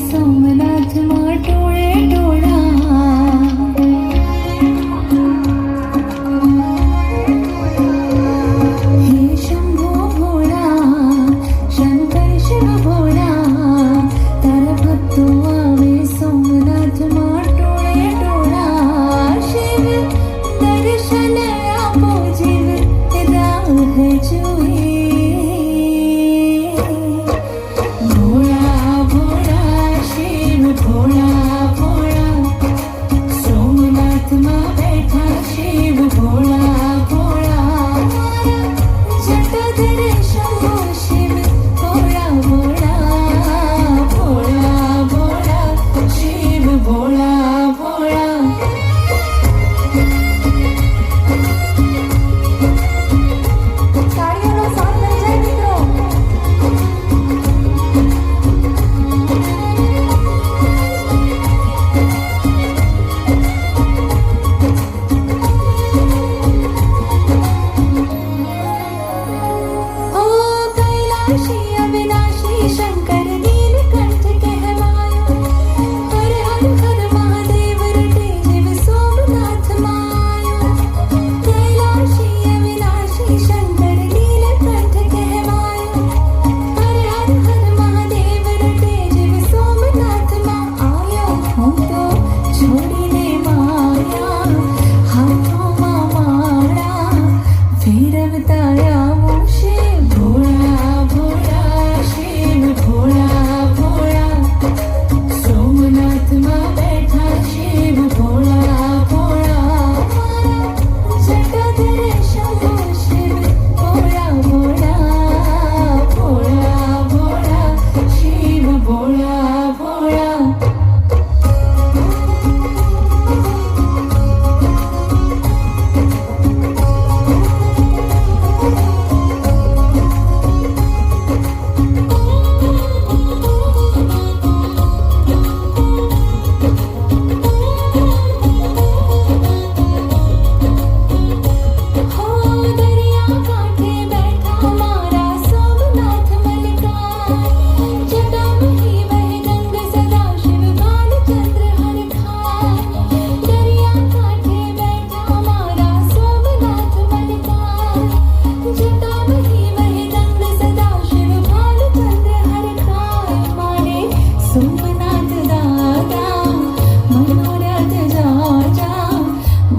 सोमनाथ माटोळे टोळा हे शंभो भोळा शंकर शिव भोळा तारा भक्तो आवे सोमनाथ माटोळे टोळा शिव दर्शन आपो जीव राह जुए अविनाशी शंकर नीलकंठ कहलायो हर हर हर महादेव रटे जीव सोमनाथ मायो कैलाशी अविनाशी शंकर नीलकंठ कहलायो हर हर हर महादेव रटे जीव सोमनाथ मा आयो हूँ तो छोड़ीने माया हाथों मा माड़ा फेरवता आवो शिव भोळा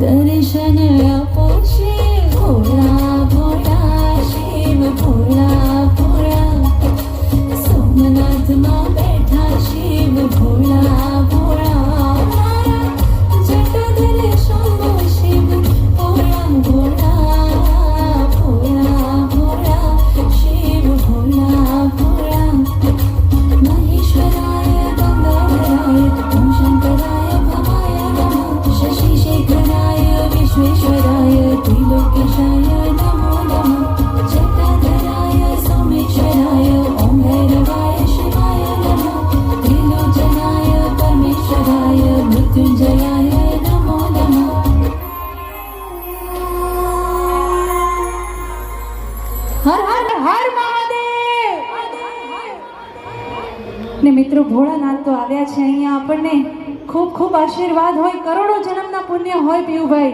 दर्शन आपो शिव भोळा भोळा शिव भोळा भोळा सोमनाथ मा बैठा शिव भोळा भोळा जटाधर शंभो शिव भोळा भोळा भोळा भोळा शिव भोळा भोळा महेश्वराय गंगाधराय ओम शंकराय भवाय नमः शशि शेखराय विश्वेश्वराय त्रिलोकेशाय नमो नमः जटाधराय सोमेश्वराय ओम भैरवाय शिवाय नमः त्रिलोचनाय परमेश्वराय मृत्युंजयाय नमो नमः हर हर हर महादेव ने मित्रों भोळानाथ तो આવ્યા છે અહીંયા આપણને खूब खूब आशीर्वाद होय करोड़ों जन्मना पुण्य होय पीयूभाई।